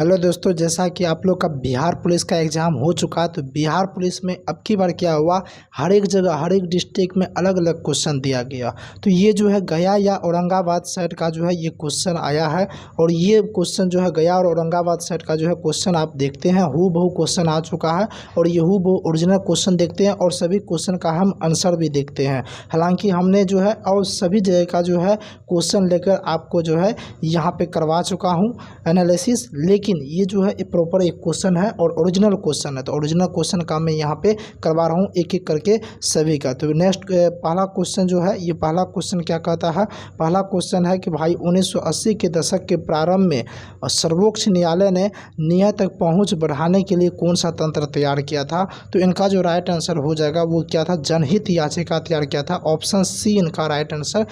Hello दोस्तों, जैसा कि आप लोग का बिहार पुलिस का एग्ज़ाम हो चुका है तो बिहार पुलिस में अब की बार क्या हुआ, हर एक जगह हर एक डिस्ट्रिक्ट में अलग अलग क्वेश्चन दिया गया। तो ये जो है गया या औरंगाबाद साइड का जो है ये क्वेश्चन आया है। और ये क्वेश्चन जो है गया और औरंगाबाद साइड का जो है क्वेश्चन आप देखते हैं हू बहू क्वेश्चन आ चुका है। और ये हू बहू ओरिजिनल क्वेश्चन देखते हैं और सभी क्वेश्चन का हम आंसर भी देखते हैं। हालांकि हमने जो है और सभी जगह का जो है क्वेश्चन लेकर आपको जो है यहाँ पे करवा चुका हूँ एनालिसिस। लेकिन ये जो है प्रॉपर एक क्वेश्चन है और ओरिजिनल क्वेश्चन है, तो ओरिजिनल क्वेश्चन का मैं यहाँ पे करवा रहा हूँ एक एक करके सभी का। तो नेक्स्ट पहला क्वेश्चन जो है, ये पहला क्वेश्चन क्या कहता है, पहला क्वेश्चन है कि भाई 1980 के दशक के प्रारंभ में सर्वोच्च न्यायालय ने न्याय तक पहुँच बढ़ाने के लिए कौन सा तंत्र तैयार किया था। तो इनका जो राइट आंसर हो जाएगा वो क्या था, जनहित याचिका तैयार किया था। ऑप्शन सी इनका राइट आंसर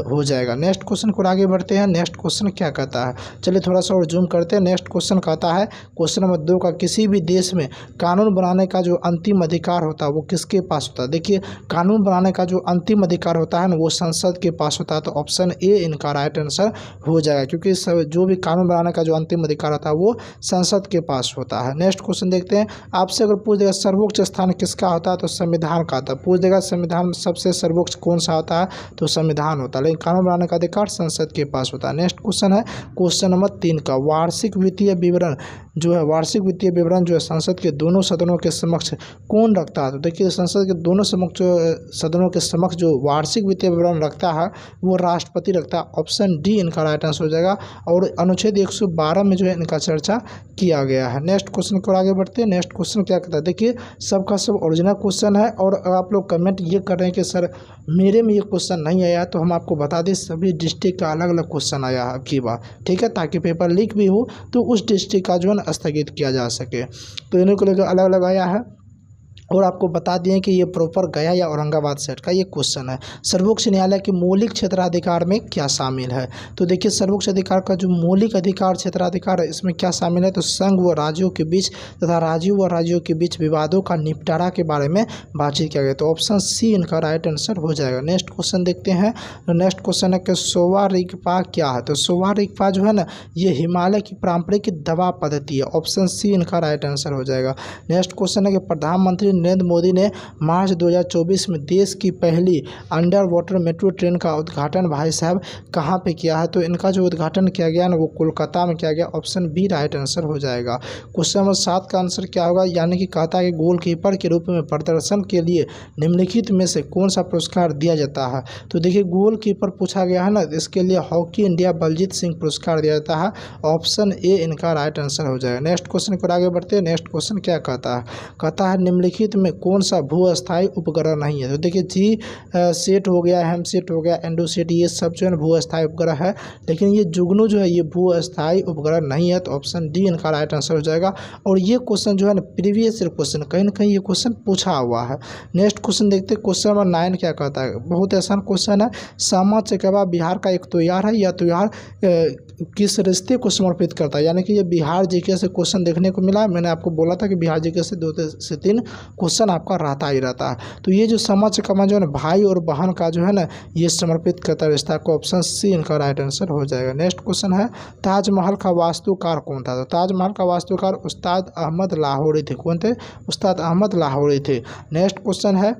हो जाएगा। नेक्स्ट क्वेश्चन को आगे बढ़ते हैं। नेक्स्ट क्वेश्चन क्या कहता है, चलिए थोड़ा सा और जूम करते हैं। नेक्स्ट क्वेश्चन कहता है, क्वेश्चन नंबर 2 का, किसी भी देश में कानून बनाने का जो अंतिम अधिकार होता है वो किसके पास होता है। देखिए, कानून बनाने का जो अंतिम अधिकार होता है ना वो संसद के पास होता है। तो ऑप्शन ए इनका राइट आंसर हो जाएगा, क्योंकि जो भी कानून बनाने का जो अंतिम अधिकार होता है वो संसद के पास होता है। नेक्स्ट क्वेश्चन देखते हैं। आपसे अगर पूछ देगा सर्वोच्च स्थान किसका होता है तो संविधान का होता है। पूछ देगा संविधान में सबसे सर्वोच्च कौन सा होता है तो संविधान होता है, लेकिन कानून बनाने का अधिकार संसद के पास होता है। नेक्स्ट क्वेश्चन है क्वेश्चन नंबर 3 का, वार्षिक वित्तीय विवरण जो है, वार्षिक वित्तीय विवरण जो है संसद के दोनों सदनों के समक्ष कौन रखता है। तो देखिए, संसद के दोनों सदनों के समक्ष जो वार्षिक वित्तीय विवरण रखता है वो राष्ट्रपति रखता है। ऑप्शन डी इनका राइट आंसर हो जाएगा। और अनुच्छेद 112 में जो है इनका चर्चा किया गया है। नेक्स्ट क्वेश्चन को आगे बढ़ते हैं। नेक्स्ट क्वेश्चन क्या कहता है, देखिए सबका सब ओरिजिनल क्वेश्चन है। और आप लोग कमेंट ये कर रहे हैं कि सर मेरे में ये क्वेश्चन नहीं आया, तो हम आपको बता दें सभी डिस्ट्रिक्ट का अलग अलग क्वेश्चन आया है की बार, ठीक है, ताकि पेपर लीक भी हो तो उस डिस्ट्रिक्ट का जो है ना स्थगित किया जा सके। तो इन्हीं को लेकर अलग अलग आया है। और आपको बता दें कि ये प्रॉपर गया या औरंगाबाद सेट का ये क्वेश्चन है। सर्वोच्च न्यायालय के मौलिक क्षेत्राधिकार में क्या शामिल है। तो देखिए, सर्वोच्च अधिकार का जो मौलिक अधिकार क्षेत्राधिकार है इसमें क्या शामिल है, तो संघ व राज्यों के बीच तथा राज्यों व राज्यों के बीच विवादों का निपटारा के बारे में बातचीत किया गया। तो ऑप्शन सी इनका राइट आंसर हो जाएगा। नेक्स्ट क्वेश्चन देखते हैं। तो नेक्स्ट क्वेश्चन है कि सोवा रिगपा क्या है। तो सोवा रिगपा जो है ना ये हिमालय की पारंपरिक दवा पद्धति है। ऑप्शन सी इनका राइट आंसर हो जाएगा। नेक्स्ट क्वेश्चन है कि प्रधानमंत्री नरेंद्र मोदी ने मार्च 2024 में देश की पहली अंडर वाटर मेट्रो ट्रेन का उद्घाटन भाई साहब कहाँ पे किया है। तो इनका जो उद्घाटन किया गया ना वो कोलकाता में किया गया। ऑप्शन बी राइट आंसर हो जाएगा। क्वेश्चन नंबर 7 का आंसर क्या होगा, यानी कि कहता है कि गोलकीपर के रूप में प्रदर्शन के लिए निम्नलिखित में से कौन सा पुरस्कार दिया जाता है। तो देखिए, गोलकीपर पूछा गया है ना, इसके लिए हॉकी इंडिया बलजीत सिंह पुरस्कार दिया जाता है। ऑप्शन ए इनका राइट आंसर हो जाएगा। नेक्स्ट क्वेश्चन पर आगे बढ़ते हैं। नेक्स्ट क्वेश्चन क्या कहता है, कहता है निम्नलिखित में कौन सा भू अस्थायी उपग्रह नहीं है। तो देखिए, जी सेट हो गया, हेम सेट हो गया, एंडो सेट, ये सब जो है भू अस्थायी उपग्रह है, लेकिन ये जुगनू जो है ये भू अस्थायी उपग्रह नहीं है। तो ऑप्शन डी इनका राइट आंसर हो जाएगा। और ये क्वेश्चन जो है ना प्रीवियस क्वेश्चन कहीं ना कहीं ये क्वेश्चन पूछा हुआ है। नेक्स्ट क्वेश्चन देखते हैं। क्वेश्चन नंबर 9 क्या कहता है, बहुत आसान क्वेश्चन है। सामा चकेवा बिहार का एक त्योहार है, यह त्योहार किस रिश्ते को समर्पित करता है। यानी कि ये बिहार जीके से क्वेश्चन देखने को मिला। मैंने आपको बोला था कि बिहार जीके से 2 से 3 क्वेश्चन आपका रहता ही रहता है। तो ये जो सामा चकेवा जो है ना भाई और बहन का जो है ना ये समर्पित करता है रिश्ता को। ऑप्शन सी इनका राइट आंसर हो जाएगा। नेक्स्ट क्वेश्चन है, ताजमहल का वास्तुकार कौन था। तो ताजमहल का वास्तुकार उस्ताद अहमद लाहौरी थे। कौन थे, उस्ताद अहमद लाहौरी थे। नेक्स्ट क्वेश्चन है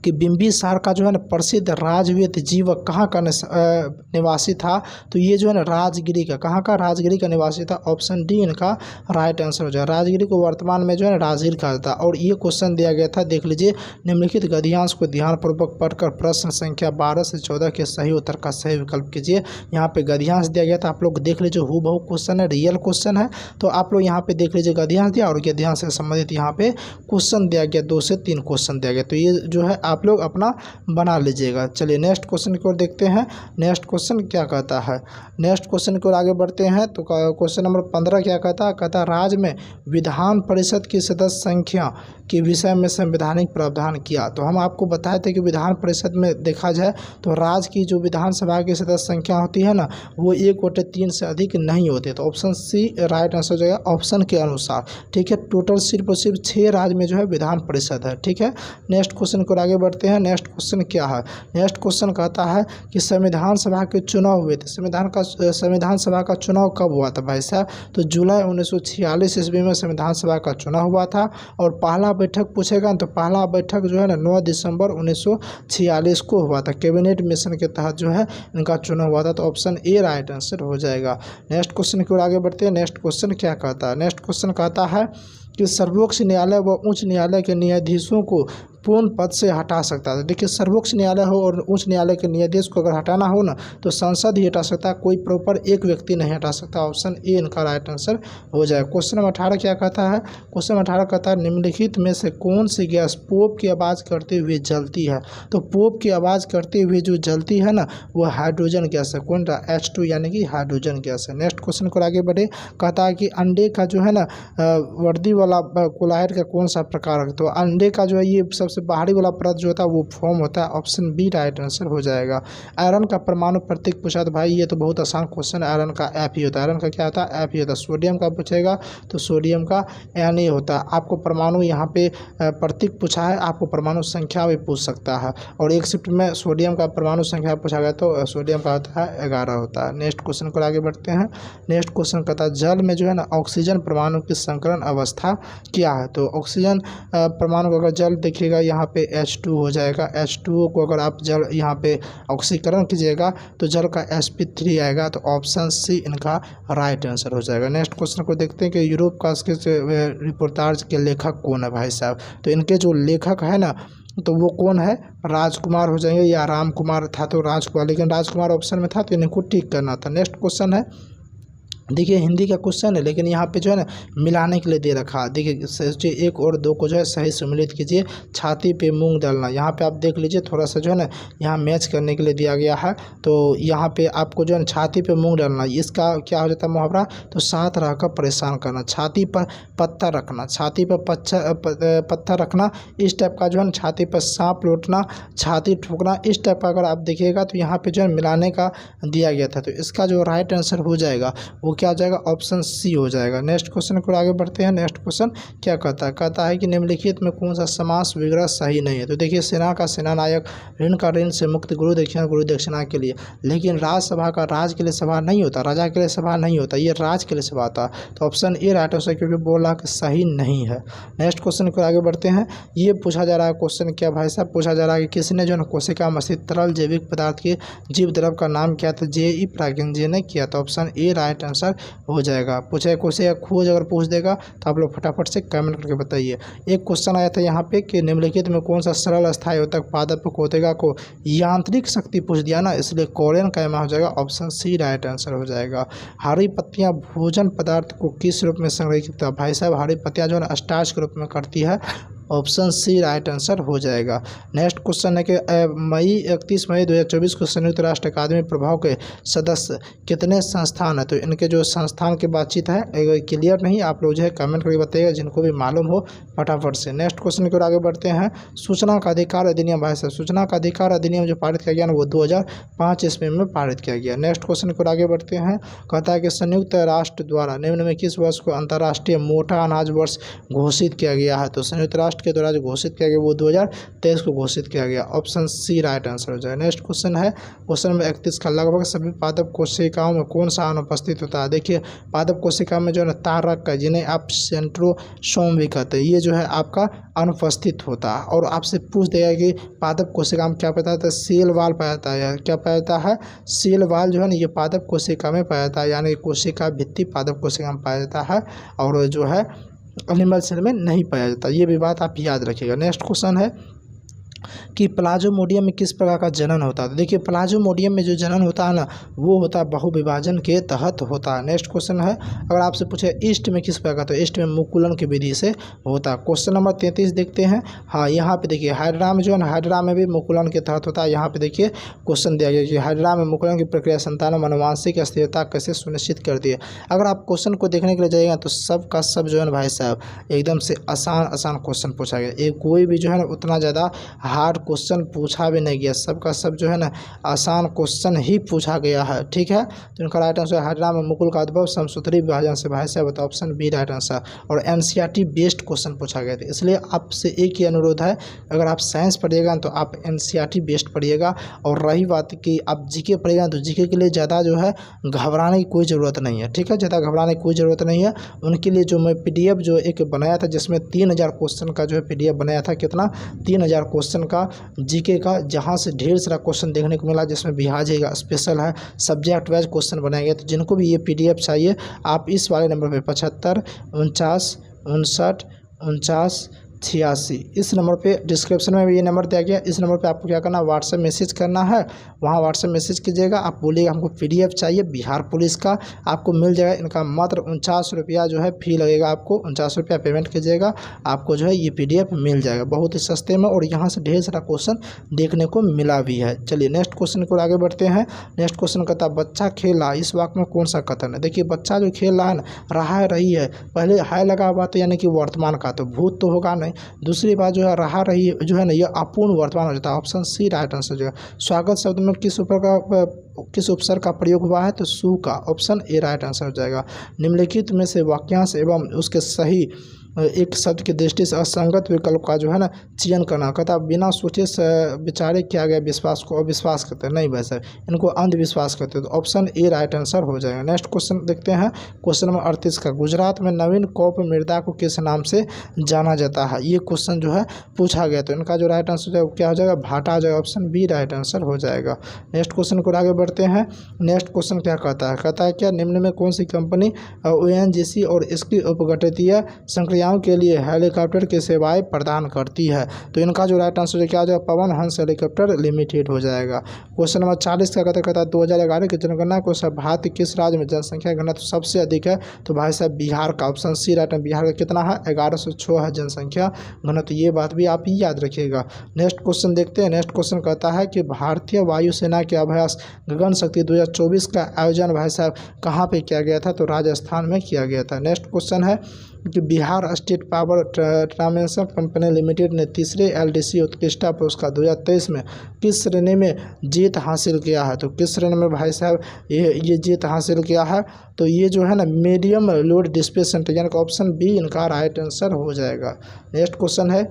कि बिंबिसार का जो है ना प्रसिद्ध राजवीर जीवक कहाँ का निवासी था। तो ये जो है ना राजगिरी का, कहाँ का, राजगिरी का निवासी था। ऑप्शन डी इनका राइट आंसर हो जाएगा। राजगिरी को वर्तमान में जो है ना राजगिर कहा जाता है। और ये क्वेश्चन दिया गया था, देख लीजिए, निम्नलिखित गद्यांश को ध्यानपूर्वक पढ़कर प्रश्न संख्या 12 से 14 के सही उत्तर का सही विकल्प कीजिए। यहाँ पे गद्यांश दिया गया था, आप लोग देख लीजिए, हूबहू क्वेश्चन है, रियल क्वेश्चन है। तो आप लोग यहाँ पे देख लीजिए गद्यांश दिया और गद्यांश से संबंधित यहाँ पे क्वेश्चन दिया गया, 2 से 3 क्वेश्चन दिया गया। तो ये जो है आप लोग अपना बना लीजिएगा। चलिए नेक्स्ट क्वेश्चन की ओर देखते हैं। नेक्स्ट क्वेश्चन क्या कहता है, नेक्स्ट क्वेश्चन की ओर आगे बढ़ते हैं। तो क्वेश्चन नंबर 15 क्या कहता है, कहता राज्य में विधान परिषद की सदस्य संख्या के विषय में संवैधानिक प्रावधान किया। तो हम आपको बताए थे कि विधान परिषद में देखा जाए तो राज्य की जो विधानसभा की सदस्य संख्या होती है ना वो 1/3 से अधिक नहीं होती। तो ऑप्शन सी राइट आंसर हो जाएगा ऑप्शन के अनुसार, ठीक है। टोटल सिर्फ और सिर्फ 6 राज्य में जो है विधान परिषद है, ठीक है। नेक्स्ट क्वेश्चन को आगे आगे बढ़ते हैं। नेक्स्ट क्वेश्चन क्या है? नेक्स्ट क्वेश्चन कहता है कि संविधान सभा के चुनाव हुए थे। संविधान सभा का चुनाव कब हुआ था भाई साहब? तो जुलाई 1946 ईस्वी में संविधान सभा का चुनाव हुआ था। और पहला बैठक पूछेगा तो पहला बैठक जो है ना 9 दिसंबर 1946 को हुआ था। कैबिनेट मिशन के तहत जो है इनका चुनाव हुआ था। तो ऑप्शन ए राइट आंसर हो जाएगा। नेक्स्ट क्वेश्चन की ओर आगे बढ़ते हैं। नेक्स्ट क्वेश्चन क्या कहता है? नेक्स्ट क्वेश्चन कहता है कि सर्वोच्च न्यायालय व उच्च न्यायालय के न्यायाधीशों को पूर्ण पद से हटा सकता है। देखिए, सर्वोच्च न्यायालय हो और उच्च न्यायालय के न्यायाधीश को अगर हटाना हो ना तो संसद ही हटा सकता है, कोई प्रॉपर एक व्यक्ति नहीं हटा सकता। ऑप्शन ए इनका राइट आंसर हो जाए। क्वेश्चन नंबर 18 क्या कहता है? क्वेश्चन नंबर 18 कहता है निम्नलिखित में से कौन सी गैस पोप की आवाज़ करते हुए जलती है? तो पोप की आवाज़ करते हुए जो जलती है ना वो हाइड्रोजन गैस है। कौन सा? H2 यानी कि हाइड्रोजन गैस है। नेक्स्ट क्वेश्चन को आगे बढ़े। कहता है कि अंडे का जो है ना वर्दी वाला कोलाइड का कौन सा प्रकार है? तो अंडे का जो है ये सबसे बाहरी वाला परत जो होता है वो फॉर्म होता है। ऑप्शन बी राइट आंसर हो जाएगा। आयरन का परमाणु प्रतीक पूछा तो भाई ये तो बहुत आसान क्वेश्चन है। आयरन का एफ ही होता है। आयरन का क्या होता है? एफ ही होता है। सोडियम का पूछेगा तो सोडियम का एन ए होता है। आपको परमाणु यहाँ पे प्रतीक पूछा है, आपको परमाणु संख्या भी पूछ सकता है। और एक शिफ्ट में सोडियम का परमाणु संख्या पूछा गया तो सोडियम का होता है 11 होता है। नेक्स्ट क्वेश्चन को आगे बढ़ते हैं। नेक्स्ट क्वेश्चन कहता है जल में जो है ना ऑक्सीजन परमाणु की संकरण अवस्था क्या है? तो ऑक्सीजन परमाणु को अगर जल देखिएगा यहाँ पे H2 हो जाएगा। H2O को अगर आप जल यहाँ पे ऑक्सीकरण कीजिएगा तो जल का sp3 आएगा। तो ऑप्शन सी इनका राइट आंसर हो जाएगा। नेक्स्ट क्वेश्चन को देखते हैं कि यूरोप का रिपोर्टाज के लेखक कौन है भाई साहब? तो इनके जो लेखक है ना तो वो कौन है? राजकुमार हो जाएंगे या राम कुमार था तो राजकुमार, लेकिन राजकुमार ऑप्शन में था तो इनको ठीक करना था। नेक्स्ट क्वेश्चन है, देखिए हिंदी का क्वेश्चन है लेकिन यहाँ पे जो है ना मिलाने के लिए दे रखा है। देखिए सोचिए 1 और 2 को जो है सही सम्मिलित कीजिए। छाती पे मूंग डालना, यहाँ पे आप देख लीजिए थोड़ा सा जो है ना यहाँ मैच करने के लिए दिया गया है। तो यहाँ पे आपको जो है ना छाती पे मूंग डालना, इसका क्या हो जाता है मुहावरा? तो साथ रहकर परेशान करना, छाती पर पत्थर रखना, छाती पर पत्थर रखना, इस टाइप का जो है ना छाती पर सांप लौटना, छाती ठोकना, इस टाइप का अगर आप देखिएगा तो यहाँ पे जो है मिलाने का दिया गया था। तो इसका जो राइट आंसर हो जाएगा वो क्या हो जाएगा? ऑप्शन सी हो जाएगा। नेक्स्ट क्वेश्चन को आगे बढ़ते हैं। नेक्स्ट क्वेश्चन क्या कहता है? कहता है कि निम्नलिखित में कौन सा समास विग्रह सही नहीं है? तो देखिए सेना का सेनानायक, ऋण का ऋण से मुक्त, गुरु दक्षिणा के लिए। लेकिन राज्यसभा का राज के लिए सभा नहीं होता, राजा के लिए सभा नहीं होता, ये राज के लिए सभा होता। तो ऑप्शन ए राइट आंसर क्योंकि बोला कि सही नहीं है। नेक्स्ट क्वेश्चन को आगे बढ़ते हैं। ये पूछा जा रहा है क्वेश्चन क्या भाई साहब? पूछा जा रहा है कि किसने जो है कोशिका में स्थित तरल जैविक पदार्थ के जीव द्रव का नाम क्या था? J.E. प्राज्ञन ने किया। तो ऑप्शन ए राइट आंसर हो जाएगा। पूछे कोशिका खोज अगर पूछ देगा तो आप लोग फटाफट से कमेंट करके बताइए। एक क्वेश्चन आया था यहाँ पे कि निम्नलिखित में कौन सा सरल अस्थायी उत्तक पादप कोशिका को यांत्रिक शक्ति पूछ दिया ना, इसलिए कोरियन का हो जाएगा। ऑप्शन सी राइट आंसर हो जाएगा। हरी पत्तियाँ भोजन पदार्थ को किस रूप में संग्रहित करता है? भाई साहब हरी पत्तियाँ जो है स्टार्च के रूप में करती है। ऑप्शन सी राइट आंसर हो जाएगा। नेक्स्ट क्वेश्चन है कि 31 मई 2024 को संयुक्त राष्ट्र अकादमी प्रभाव के सदस्य कितने संस्थान है? तो इनके जो संस्थान की बातचीत है क्लियर नहीं, आप लोग जो है कमेंट करके बताइएगा जिनको भी मालूम हो फटाफट से। नेक्स्ट क्वेश्चन की ओर आगे बढ़ते हैं। सूचना का अधिकार अधिनियम भाई साहब, सूचना का अधिकार अधिनियम जो पारित किया गया ना वो 2005 ईस्वी में पारित किया गया। नेक्स्ट क्वेश्चन की ओर आगे बढ़ते हैं। कहता है कि संयुक्त राष्ट्र द्वारा निम्न में किस वर्ष को अंतर्राष्ट्रीय मोटा अनाज वर्ष घोषित किया गया है? तो संयुक्त राष्ट्र के द्वारा जो घोषित किया गया वो 2023 को घोषित किया गया। ऑप्शन सी राइट आंसर हो जाएगा। नेक्स्ट क्वेश्चन है, क्वेश्चन नंबर 31 का लगभग सभी पादप कोशिकाओं में कौन सा अनुपस्थित होता है? देखिए पादप कोशिका में जो है तारक का, जिन्हें आप सेंट्रोसोम भी कहते हैं, ये जो है आपका अनुपस्थित होता है। और आपसे पूछ देगा कि पादप कोशिका में क्या पाया जाता है? सेल वाल पाया जाता है। क्या पाया जाता है? सेल वाल जो है ना ये पादप कोशिका में पाया जाता है, यानी कोशिका भित्ति पादप कोशिका में पाया जाता है और जो है एनिमल सेल में नहीं पाया जाता। ये भी बात आप याद रखिएगा। नेक्स्ट क्वेश्चन है कि प्लाज्मोडियम में किस प्रकार का जनन होता है? देखिए प्लाज्मोडियम में जो जनन होता है ना वो होता है बहुविभाजन के तहत होता है। नेक्स्ट क्वेश्चन है, अगर आपसे पूछे ईस्ट में किस प्रकार, तो ईस्ट में मुकुलन की विधि से होता है। क्वेश्चन नंबर 33 देखते हैं। हाँ यहाँ पे देखिए हाइड्रा में जो है ना, हाइड्रा में भी मुकुलन के तहत होता है। यहाँ पे देखिए क्वेश्चन दिया गया कि हाइड्रा में मुकुलन की प्रक्रिया संतानों में आनुवांशिक स्थिरता कैसे सुनिश्चित करती है। अगर आप क्वेश्चन को देखने के लिए जाइएगा तो सब का सब जो है ना भाई साहब एकदम से आसान क्वेश्चन पूछा गया। एक कोई भी जो है ना उतना ज़्यादा हार्ड क्वेश्चन पूछा भी नहीं गया, सबका सब जो है ना आसान क्वेश्चन ही पूछा गया है। ठीक है, तो इनका राइट आंसर हरिराम में मुकुल का उद्भव समसूत्री विभाजन से भाई साहब, तो ऑप्शन बी राइट आंसर। और एनसीईआरटी बेस्ड क्वेश्चन पूछा गया था, इसलिए आपसे एक ही अनुरोध है, अगर आप साइंस पढ़िएगा तो आप एनसीईआरटी बेस्ड पढ़िएगा। और रही बात कि आप जीके पढ़िएगा तो जीके के लिए ज़्यादा जो है घबराने की कोई ज़रूरत नहीं है। ठीक है, ज़्यादा घबराने की कोई ज़रूरत नहीं है। उनके लिए जो मैं पीडीएफ जो एक बनाया था जिसमें 3000 क्वेश्चन का जो है पीडीएफ बनाया था, कितना 3000 क्वेश्चन का जीके का, जहाँ से ढेर सारा क्वेश्चन देखने को मिला, जिसमें बिहार का स्पेशल है, सब्जेक्ट वाइज क्वेश्चन बनाए गए। तो जिनको भी ये पीडीएफ चाहिए आप इस वाले नंबर पे 75 49 59 49 86 इस नंबर पे, डिस्क्रिप्शन में भी ये नंबर दिया गया, इस नंबर पे आपको क्या करना है, व्हाट्सएप मैसेज करना है। वहाँ व्हाट्सएप मैसेज कीजिएगा, आप बोलिएगा हमको पीडीएफ चाहिए बिहार पुलिस का, आपको मिल जाएगा। इनका मात्र 49 रुपया जो है फी लगेगा, आपको 49 रुपया पेमेंट कीजिएगा, आपको जो है ये पीडीएफ मिल जाएगा बहुत ही सस्ते में। और यहाँ से ढेर सारा क्वेश्चन देखने को मिला भी है। चलिए नेक्स्ट क्वेश्चन को आगे बढ़ते हैं। नेक्स्ट क्वेश्चन कहता है बच्चा खेला, इस वाक्य में कौन सा कथन है। देखिए बच्चा जो खेल रहा है ना, रहा रही है, पहले है लगा हुआ तो यानी कि वर्तमान का, तो भूत तो होगा नहीं। दूसरी बात जो है रहा रही जो है ना, यह अपूर्ण वर्तमान हो जाता है। ऑप्शन सी राइट आंसर जो है। स्वागत शब्द में किस उपसर्ग का प्रयोग हुआ है, तो सु का, ऑप्शन ए राइट आंसर हो जाएगा। निम्नलिखित में से वाक्यांश एवं उसके सही एक शब्द की दृष्टि से असंगत विकल्प का जो है ना चयन करना। कहता बिना सोचे विचारे किया गया विश्वास को अविश्वास कहते हैं, नहीं भाई साहब, इनको अंधविश्वास कहते हैं। तो ऑप्शन ए राइट आंसर हो जाएगा। नेक्स्ट क्वेश्चन देखते हैं, क्वेश्चन नंबर 38 का, गुजरात में नवीन कौप मृदा को किस नाम से जाना जाता है, ये क्वेश्चन जो है पूछा गया। तो इनका जो राइट आंसर क्या हो जाएगा, भाटा हो जाएगा, ऑप्शन बी राइट आंसर हो जाएगा। नेक्स्ट क्वेश्चन को आगे बढ़ते हैं। नेक्स्ट क्वेश्चन क्या कहता है क्या निम्न में कौन सी कंपनी ओएनजीसी और इसकी उपगठितीय संक्रिया के लिए हेलीकॉप्टर की सेवाएं प्रदान करती है। तो इनका जो राइट आंसर क्या हो जाएगा, पवन हंस हेलीकॉप्टर लिमिटेड हो जाएगा। क्वेश्चन नंबर 40 का कहता है 2011 की जनगणना को भारत के किस राज्य में जनसंख्या घनत्व सबसे अधिक है, तो भाई साहब बिहार का, ऑप्शन सी राइट है। बिहार का कितना है, 1106 है जनसंख्या घनत्व, ये बात भी आप ही याद रखिएगा। नेक्स्ट क्वेश्चन देखते हैं। नेक्स्ट क्वेश्चन कहता है कि भारतीय वायुसेना के अभ्यास गगन शक्ति 2024 का आयोजन भाई साहब कहाँ पे किया गया था, तो राजस्थान में किया गया था। नेक्स्ट क्वेश्चन है कि Bihar state power transmission company limited ने तीसरे एलडीसी उत्कृष्टता पुरस्कार 2023 में किस श्रेणी में जीत हासिल किया है, तो किस श्रेणी में भाई साहब ये जीत हासिल किया है, तो ये जो है ना मीडियम लोड डिस्प्लेस सेंटर, यानी कि ऑप्शन बी इनका राइट आंसर हो जाएगा। नेक्स्ट क्वेश्चन है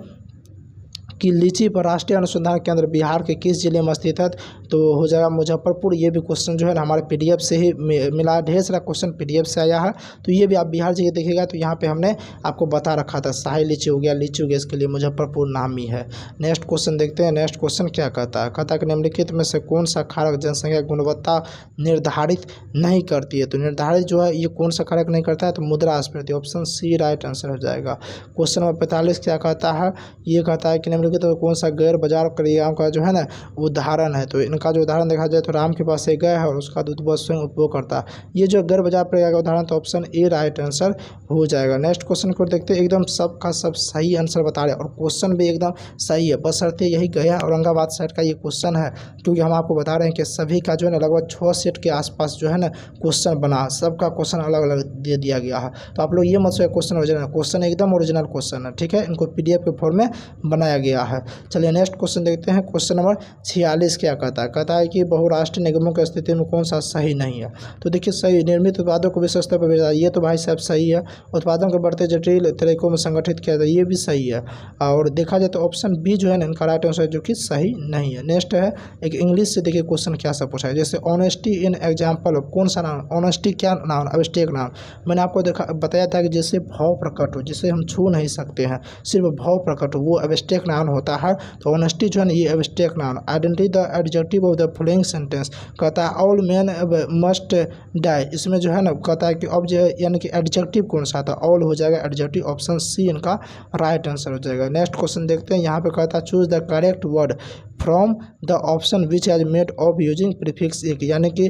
कि लीची पर राष्ट्रीय अनुसंधान केंद्र बिहार के किस जिले में स्थित है, तो हो जाएगा मुजफ्फरपुर। ये भी क्वेश्चन जो है ना हमारे पीडीएफ से ही मिला, ढेर सारा क्वेश्चन पीडीएफ से आया है। तो ये भी आप बिहार जी देखिएगा तो यहाँ पे हमने आपको बता रखा था, शाही लीची हो गया, लीची हो गया, इसके लिए मुजफ्फरपुर नामी है। नेक्स्ट क्वेश्चन देखते हैं। नेक्स्ट क्वेश्चन क्या कहता है कि निम्नलिखित में से कौन सा कारक जनसंख्या गुणवत्ता निर्धारित नहीं करती है, तो निर्धारित जो है ये कौन सा कारक नहीं करता है, तो मुद्रास्फीति, ऑप्शन सी राइट आंसर हो जाएगा। क्वेश्चन नंबर 45 क्या कहता है, ये कहता है कि तो कौन सा गैर बाजार क्रियाओं का जो है ना उदाहरण है, तो इनका जो उदाहरण देखा जाए तो राम के पास एक गाय है और उसका दूध वह स्वयं उपभोग करता है। ये जो गैर बाजार क्रिया का उदाहरण, तो ऑप्शन ए राइट आंसर हो जाएगा। नेक्स्ट क्वेश्चन को देखते हैं। एकदम सबका सब सही आंसर बता रहे और क्वेश्चन भी एकदम सही है, बशर्ते यही गया औरंगाबाद साइड का ये क्वेश्चन है, क्योंकि हम आपको बता रहे हैं कि सभी का जो है ना लगभग 6 सेट के आसपास जो है ना क्वेश्चन बना, सबका क्वेश्चन अलग अलग दे दिया गया है। तो आप लोग ये मत सोचिए क्वेश्चन ओरिजिनल, क्वेश्चन एकदम ओरिजिनल क्वेश्चन है, ठीक है, इनको पीडीएफ के फॉर्म में बनाया गया है। चलिए नेक्स्ट क्वेश्चन देखते हैं। क्वेश्चन नंबर 46 क्या कहता है कि बहुराष्ट्रीय निगमों की स्थिति में कौन सा सही नहीं है, तो देखिए सही, निर्मित उत्पादों को विश्व स्तर पर बेचा, ये तो भाई साहब सही है। उत्पादन को बढ़ते जटिल तरीकों में संगठित किया जाए, ये भी सही है। और देखा जाए तो ऑप्शन बी जो है ना इनका राइट आंसर जो कि सही नहीं है। नेक्स्ट है एक इंग्लिश से, देखिए क्वेश्चन क्या सा पूछा है, जैसे ऑनेस्टी इन एग्जाम्पल, कौन सा नाउन, ऑनेस्टी क्या नाउन, एब्स्ट्रैक्ट नाउन। मैंने आपको बताया था कि जैसे भाव प्रकट हो, जिसे हम छू नहीं सकते हैं, सिर्फ भाव प्रकट हो, वो एब्स्ट्रैक्ट नाउन होता है। तो ऑनेस्टी जो है ना ये abstract noun. Identity the adjective of the following sentence, कहता है ऑल मैन मस्ट डाई, इसमें जो है ना कहता है कि अब जो है यानी कि एडजेक्टिव कौन सा था, ऑल हो जाएगा एडजेक्टिव, ऑप्शन सी इनका राइट आंसर हो जाएगा। नेक्स्ट क्वेश्चन देखते हैं। यहाँ पे कहता है choose the correct word from the option which has made of using prefix A, यानी कि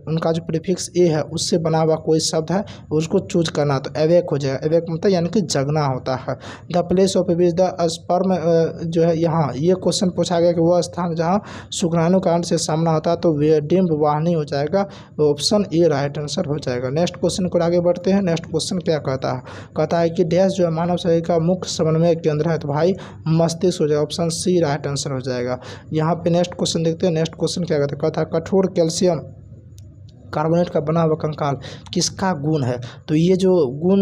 उनका जो प्रीफिक्स ए है उससे बना हुआ कोई शब्द है उसको चूज करना, तो अवेक हो जाएगा। अवेक मतलब यानी कि जगना होता है। The place of which the sperm जो है, यहाँ ये क्वेश्चन पूछा गया कि वह स्थान जहाँ शुक्राणु कांड से सामना होता है, तो वे डिम्ब वाहनी हो जाएगा, ऑप्शन ए राइट आंसर हो जाएगा। नेक्स्ट क्वेश्चन को आगे बढ़ते हैं। नेक्स्ट क्वेश्चन क्या कहता है, कहता है कि डैश जो है मानव शरीर का मुख्य समन्वय केंद्र है, तो भाई मस्तिष्क हो जाएगा, ऑप्शन सी राइट आंसर हो जाएगा। यहाँ पे नेक्स्ट क्वेश्चन देखते हैं। नेक्स्ट क्वेश्चन क्या कहता है, कहता है कठोर कैल्शियम कार्बोनेट का बना हुआ कंकाल किसका गुण है। तो ये जो गुण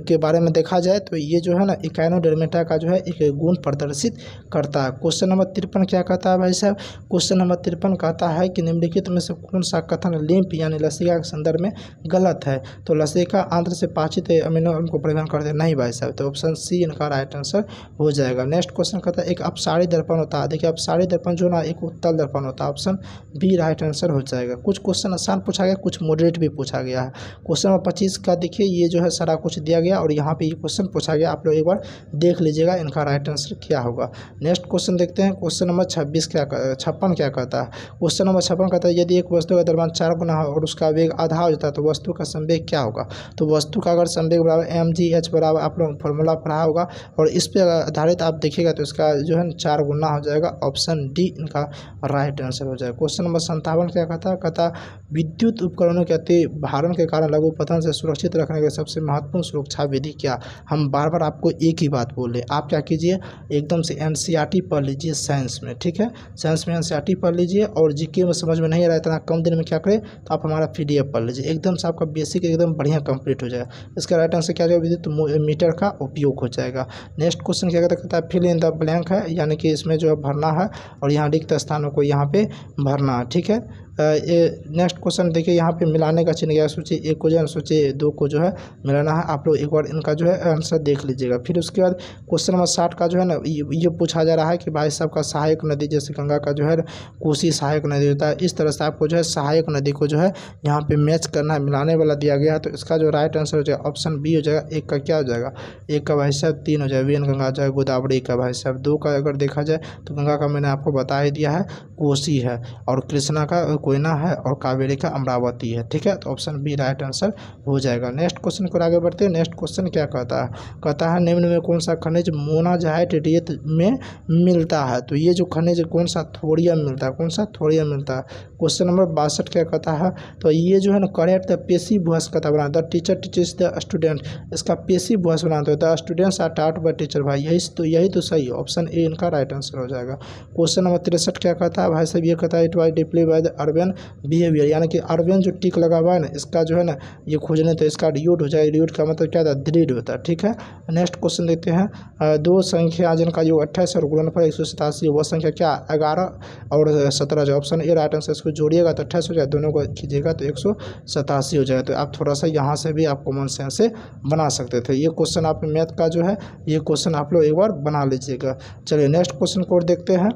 के बारे में देखा जाए तो ये जो है ना इकाइनोडर्मेटा का जो है एक गुण प्रदर्शित करता है। क्वेश्चन नंबर 53 क्या कहता है भाई साहब, क्वेश्चन नंबर 53 कहता है कि निम्नलिखित में से कौन सा कथन लिम्फ यानी लसिका के संदर्भ में गलत है। तो लसिका आंत्र से पाचित अमीनो एसिड को परिवहन करते हैं, नहीं भाई साहब, तो ऑप्शन सी इनका राइट आंसर हो जाएगा। नेक्स्ट क्वेश्चन कहता है एक अपसारी दर्पण होता है, देखिए अपसारी दर्पण जो ना एक उत्तल दर्पण होता है, ऑप्शन बी राइट आंसर हो जाएगा। कुछ क्वेश्चन आसान पूछा गया, कुछ मॉडरेट भी पूछा गया है। क्वेश्चन नंबर 25 का देखिए ये जो है सारा कुछ दिया गया और यहाँ पे ये क्वेश्चन पूछा गया, आप लोग एक बार देख लीजिएगा इनका राइट आंसर क्या होगा। नेक्स्ट क्वेश्चन देखते हैं। क्वेश्चन नंबर 56 क्या 56 क्या कहता है। क्वेश्चन नंबर 56 कहता है यदि एक वस्तु का द्रव्यमान 4 गुना हो और उसका वेग आधा हो जाता है तो वस्तु का संवेग क्या होगा। तो वस्तु का अगर संवेग बराबर mgh बराबर आप लोग फॉर्मूला पढ़ा होगा और इस पर आधारित आप देखिएगा तो इसका जो है 4 गुना हो जाएगा, ऑप्शन डी इनका राइट आंसर हो जाएगा। क्वेश्चन नंबर 57 क्या कहता है, कहता विद्युत उपकरणों के अति भारण के कारण लघु पतन से सुरक्षित रखने की सबसे महत्वपूर्ण सुरक्षा विधि क्या। हम बार बार आपको एक ही बात बोल रहे हैं, आप क्या कीजिए एकदम से एनसीईआरटी पढ़ लीजिए साइंस में, ठीक है, साइंस में एनसीईआरटी पढ़ लीजिए और जीके में समझ में नहीं आ रहा है इतना कम दिन में क्या करें तो आप हमारा पीडीएफ पढ़ लीजिए, एकदम से आपका बेसिक एकदम बढ़िया कंप्लीट हो जाएगा। इसका राइट आंसर क्या जाएगा, विद्युत मीटर का उपयोग हो जाएगा। नेक्स्ट क्वेश्चन क्या कहता है, फिल इन द ब्लैंक है, यानी कि इसमें जो है भरना है और यहाँ रिक्त स्थानों को यहाँ पे भरना है, ठीक है। नेक्स्ट क्वेश्चन देखिए यहाँ पे मिलाने का चिन्ह गया, सूची 1 को जो है सूची 2 को जो है मिलाना है, आप लोग एक बार इनका जो है आंसर देख लीजिएगा। फिर उसके बाद क्वेश्चन नंबर 60 का जो है ना ये पूछा जा रहा है कि भाई साहब का सहायक नदी जैसे गंगा का जो है कोसी सहायक नदी होता है, इस तरह से आपको जो है सहायक नदी को जो है यहाँ पे मैच करना है, मिलाने वाला दिया गया है। तो इसका जो राइट आंसर हो जाएगा ऑप्शन बी हो जाएगा। 1 का क्या हो जाएगा, 1 का भाई साहब 3 हो जाएगा, वेन गंगा हो जाएगा, गोदावरी का भाई साहब 2 का अगर देखा जाए तो गंगा का मैंने आपको बता ही दिया है कोसी है और कृष्णा का कोयना है और कावेरी का अमरावती है, ठीक है, तो ऑप्शन बी राइट आंसर हो जाएगा। नेक्स्ट क्वेश्चन को आगे बढ़ते हैं। नेक्स्ट क्वेश्चन क्या कहता है, कहता है निम्न में कौन सा खनिज मोनाजाइट रेत में मिलता है। तो ये जो खनिज कौन सा थोरियम मिलता है, कौन सा थोरियम मिलता है। क्वेश्चन नंबर 62 क्या कहता है, तो ये जो है ना करेक्ट द पेसिव वॉइस कहता बना the teacher teachers the student, इसका पेसिव वॉइस बनाते होता है students are taught by teacher, भाई यही तो सही है, ऑप्शन ए इनका राइट आंसर हो जाएगा। क्वेश्चन नंबर 63 क्या कहता है भाई साहब, ये कहता है it was deeply by the urban behaviour, यानी कि अर्बन जो टिक लगा हुआ है ना इसका जो है ना ये खोजने तो इसका रियूड हो जाएगा, रियूड का मतलब क्या था, दृढ़ होता है, ठीक है। नेक्स्ट क्वेश्चन देखते हैं। 2 संख्या जिनका जो 28 और गुणनफल 187 वह संख्या क्या 11 और 17 जो ऑप्शन ए राइट आंसर, इसको जोड़िएगा तो 28 हो जाए, दोनों को खींचिएगा तो 187 हो जाएगा। तो आप थोड़ा सा यहाँ से भी आप कॉमन सेंस से बना सकते थे। ये क्वेश्चन आप मैथ का जो है ये क्वेश्चन आप लोग एक बार बना लीजिएगा। चलिए नेक्स्ट क्वेश्चन को देखते हैं।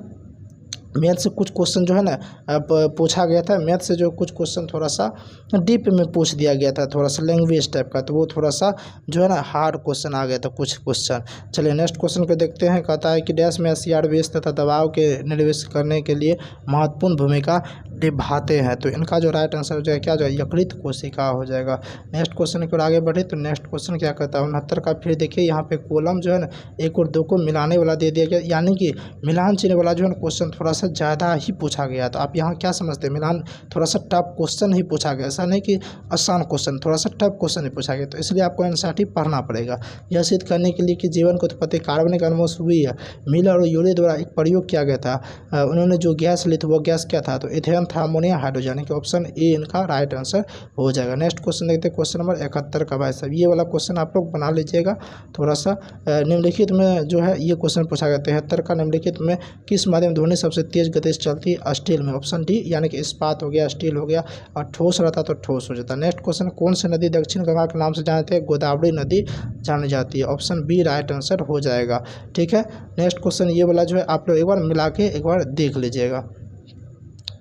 मैथ से कुछ क्वेश्चन जो है ना पूछा गया था, मैथ से जो कुछ क्वेश्चन थोड़ा सा डीप में पूछ दिया गया था, थोड़ा सा लैंग्वेज टाइप का, तो वो थोड़ा सा जो है ना हार्ड क्वेश्चन आ गया था कुछ क्वेश्चन। चलिए नेक्स्ट क्वेश्चन को देखते हैं। कहता है कि डैश में एसिड बेस तथा दबाव के निर्वेश करने के लिए महत्वपूर्ण भूमिका निभाते हैं। तो इनका जो राइट आंसर हो जाएगा क्या हो जाएगा, यकृत कोशिका हो जाएगा। नेक्स्ट क्वेश्चन की ओर आगे बढ़े तो नेक्स्ट क्वेश्चन क्या कहता है 69 का, फिर देखिए यहाँ पे कॉलम जो है ना 1 और 2 को मिलाने वाला दे दिया गया, यानी कि मिलान चिन्ह वाला जो है ना क्वेश्चन थोड़ा सा ज़्यादा ही पूछा गया। तो आप यहाँ क्या समझते हैं, मिलान थोड़ा सा टफ क्वेश्चन ही पूछा गया, ऐसा नहीं कि आसान क्वेश्चन, थोड़ा सा टफ क्वेश्चन ही पूछा गया। तो इसलिए आपको एनसीईआरटी पढ़ना पड़ेगा यह सिद्ध करने के लिए कि जीवन को उत्पत्ति कार्बनिक अणुओं से हुई है। मिलर और यूरे द्वारा एक प्रयोग किया गया था, उन्होंने जो गैस ली थी वो गैस क्या था, तो इथेन था, अमोनिया, हाइड्रोजन, कि ऑप्शन ए इनका राइट आंसर हो जाएगा। नेक्स्ट क्वेश्चन देखते हैं। क्वेश्चन नंबर 71 का भाई साहब, ये वाला क्वेश्चन आप लोग बना लीजिएगा थोड़ा सा। निम्नलिखित में जो है ये क्वेश्चन पूछा गया 73 का, निम्नलिखित में किस माध्यम ध्वनि सबसे तेज गति से चलती है, स्टील में, ऑप्शन डी, यानी कि इस्पात हो गया, स्टील हो गया, और ठोस रहता तो ठोस हो जाता। नेक्स्ट क्वेश्चन, कौन सी नदी दक्षिण गंगा के नाम से जानते हैं, गोदावरी नदी जानी जाती है, ऑप्शन बी राइट आंसर हो जाएगा, ठीक है। नेक्स्ट क्वेश्चन ये वाला जो है आप लोग एक बार मिला के एक बार देख लीजिएगा।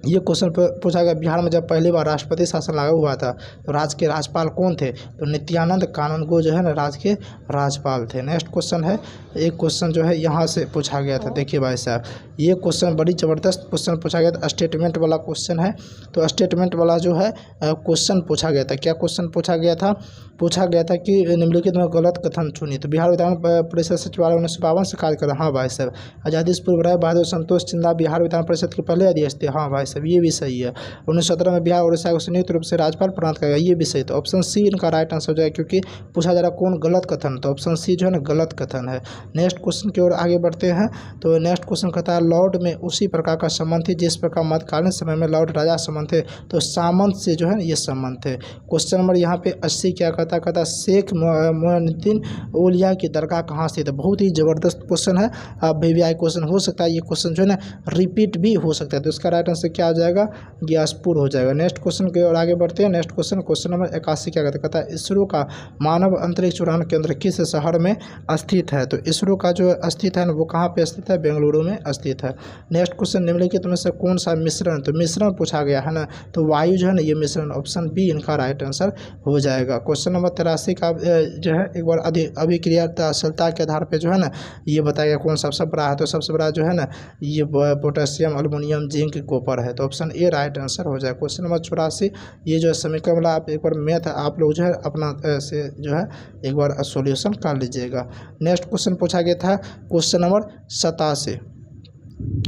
ये क्वेश्चन पूछा गया, बिहार में जब पहली बार राष्ट्रपति शासन लागू हुआ था तो राज्य के राज्यपाल कौन थे? तो नित्यानंद कानूनगो जो है ना राज्य के राज्यपाल थे। नेक्स्ट क्वेश्चन है, एक क्वेश्चन जो है यहाँ से पूछा गया था। देखिए भाई साहब, ये क्वेश्चन बड़ी ज़बरदस्त क्वेश्चन पूछा गया था, स्टेटमेंट वाला क्वेश्चन है। तो स्टेटमेंट वाला जो है क्वेश्चन पूछा गया था। क्या क्वेश्चन पूछा गया था? पूछा गया था कि निम्नलिखित में गलत कथन चुनी। तो बिहार विधान परिषद सचिवालय 1952 से कार्य कर रहा। हाँ भाई साहब। आज़ादी से पूर्व राय बहादुर संतोष चिंदा बिहार विधान परिषद के पहले अध्यक्ष थे। हाँ भाई साहब, ये भी सही है। 1917 में बिहार उड़ीसा को संयुक्त रूप से राज्यपाल प्रदान किया गया। ये भी सही। तो ऑप्शन सी इनका राइट आंसर हो जाएगा, क्योंकि पूछा जा रहा कौन गलत कथन, तो ऑप्शन सी जो है ना गलत कथन है। नेक्स्ट क्वेश्चन की ओर आगे बढ़ते हैं। तो नेक्स्ट क्वेश्चन कहता है, लॉर्ड में उसी प्रकार का संबंध थे जिस प्रकार मध्यकालीन समय में लॉर्ड राजा संबंध थे। तो सामंत से जो है ये संबंध थे। क्वेश्चन नंबर यहाँ पे 80 क्या कहता है, शेख मोइनुद्दीन औलिया की दरगाह कहाँ स्थित है? बहुत ही ज़बरदस्त क्वेश्चन है। VVI क्वेश्चन हो सकता है, ये क्वेश्चन जो है ना रिपीट भी हो सकता है। तो इसका राइट आंसर क्या हो जाएगा? ग्यासपुर हो जाएगा। नेक्स्ट क्वेश्चन की ओर आगे बढ़ते हैं। नेक्स्ट क्वेश्चन, क्वेश्चन नंबर 81 क्या कहता है, इसरो का मानव अंतरिक्ष उड़ान केंद्र किस शहर में स्थित है? तो इसरो का जो स्थित है वो कहाँ पे स्थित है? बेंगलुरु में स्थित है। नेक्स्ट क्वेश्चन, निम्नलिखित में से कौन सा मिश्रण, तो मिश्रण पूछा गया है ना, तो वायु जो है ना ये मिश्रण, ऑप्शन बी इनका राइट आंसर हो जाएगा। क्वेश्चन नंबर 83 का जो है एक बार अभिक्रियाशीलता के आधार पर जो है ना ये बताएगा कौन सबसे बड़ा है? तो सबसे बड़ा जो है ना ये पोटेशियम, अल्युमिनियम, जिंक, कॉपर है। तो ऑप्शन ए राइट आंसर हो जाएगा। क्वेश्चन नंबर 84, ये जो है समीकरण वाला आप एक बार मैथ आप लोग जो है अपना से जो है एक बार सॉल्यूशन कर लीजिएगा। नेक्स्ट क्वेश्चन पूछा गया था क्वेश्चन नंबर 87।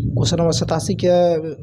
क्वेश्चन नंबर 87 के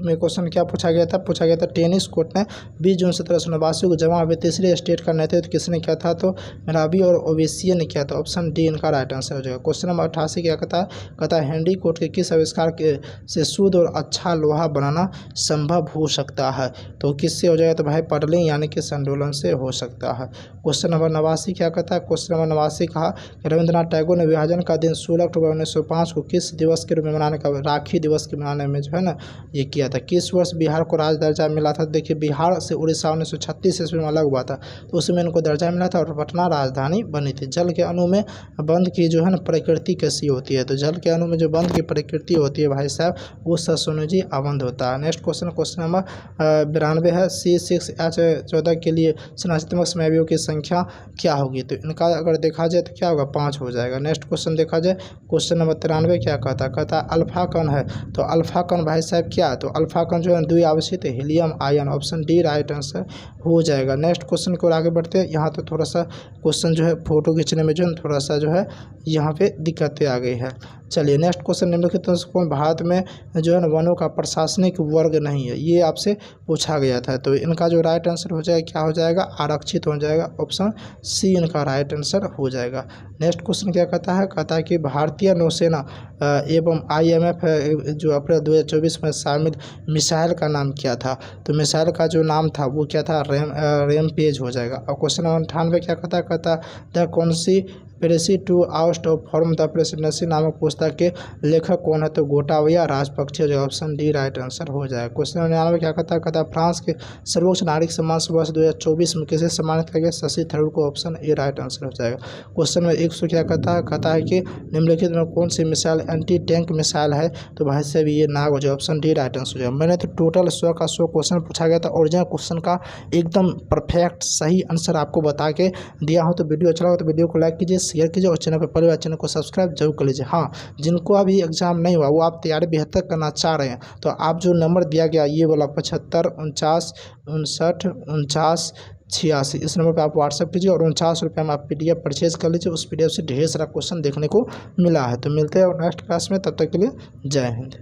में क्वेश्चन क्या पूछा गया था? पूछा गया था टेनिस कोर्ट ने 20 जून 1789 को जमा हुए तीसरे स्टेट का नेतृत्व किसने किया था? तो मेराबी और ओवेसिया ने किया था। ऑप्शन डी इनका राइट आंसर हो जाएगा। क्वेश्चन नंबर 88 क्या कहता है, हेनरी कोर्ट के किस आविष्कार के से शुद्ध और अच्छा लोहा बनाना संभव हो सकता है? तो किससे हो जाएगा? तो भाई पर्लिंग यानी कि संडोलन से हो सकता है। क्वेश्चन नंबर 89 क्या कहता है? क्वेश्चन नंबर 89 कहा कि रविंद्रनाथ टैगोर ने विभाजन का दिन 16 अक्टूबर 1905 को किस दिवस के रूप में मनाने का, राखी दिवस के मनाने में जो है ना ये किया था। किस वर्ष बिहार को राज दर्जा मिला था? देखिए बिहार से उड़ीसा 1936 ईस्वी में अलग हुआ था, तो उसमें इनको दर्जा मिला था और पटना राजधानी बनी थी। जल के अणु में बंध की जो है ना प्रकृति कैसी होती है? तो जल के अणु में जो बंध की प्रकृति होती है भाई साहब वो ससोनुजी आबंध होता है। नेक्स्ट क्वेश्चन, क्वेश्चन नंबर 92 है, C6H14 के लिए सनात्मक समयवियों की संख्या क्या होगी? तो इनका अगर देखा जाए तो क्या होगा? 5 हो जाएगा। नेक्स्ट क्वेश्चन देखा जाए, क्वेश्चन नंबर 93 क्या कहता है अल्फा कण है। तो अल्फा कण भाई साहब क्या? तो अल्फा कण जो है द्विआवेशित helium ion, option D right answer हो जाएगा। नेक्स्ट क्वेश्चन को आगे बढ़ते हैं। यहाँ तो थोड़ा सा क्वेश्चन जो है फोटो खींचने में जो है थोड़ा सा जो है यहाँ पे दिक्कतें आ गई है। चलिए नेक्स्ट क्वेश्चन, निम्नलिखित कौन भारत में जो है ना वनों का प्रशासनिक वर्ग नहीं है? ये आपसे पूछा गया था। तो इनका जो राइट आंसर हो जाएगा क्या हो जाएगा? आरक्षित हो जाएगा। ऑप्शन सी इनका राइट आंसर हो जाएगा। नेक्स्ट क्वेश्चन क्या कहता है कि भारतीय नौसेना एवं IMF जो अप्रैल 2024 में शामिल मिसाइल का नाम क्या था? तो मिसाइल का जो नाम था वो क्या था? रैमपेज हो जाएगा। और क्वेश्चन नंबर 98 क्या कहता the conspiracy to oust of form the presidency नामक पुस्तक के लेखक कौन है? तो गोटाबया राजपक्षे, जो ऑप्शन डी राइट आंसर हो जाएगा। क्वेश्चन नंबर 99 क्या कहता है फ्रांस के सर्वोच्च नागरिक सम्मान वर्ष 2024 में किसे सम्मानित किया गया? शशि थरूर को, ऑप्शन ए राइट आंसर हो जाएगा। क्वेश्चन में 100 क्या कहता है कि निम्नलिखित में कौन सी मिसाइल एंटी टैंक मिसाइल है? तो भाई साहब ये नाग हो जाए, ऑप्शन डी राइट आंसर हो जाएगा। मैंने तो टोटल 100 का 100 क्वेश्चन पूछा गया था, ओरिजिनल क्वेश्चन का एकदम परफेक्ट सही आंसर आपको बता के दिया हूँ। तो वीडियो अच्छा लगा तो वीडियो को लाइक कीजिए, शेयर कीजिए और चैनल पर पहली बार चैनल को सब्सक्राइब जरूर कर लीजिए। हाँ, जिनको अभी एग्जाम नहीं हुआ वो आप तैयारी बेहतर करना चाह रहे हैं तो आप जो नंबर दिया गया ये वाला 75 49 59 49 86 इस नंबर पे आप व्हाट्सएप कीजिए और 49 रुपये में आप PDF परचेज कर लीजिए। उस PDF से ढेर सारा क्वेश्चन देखने को मिला है। तो मिलते हैं नेक्स्ट क्लास में, तब तक के लिए जय हिंद।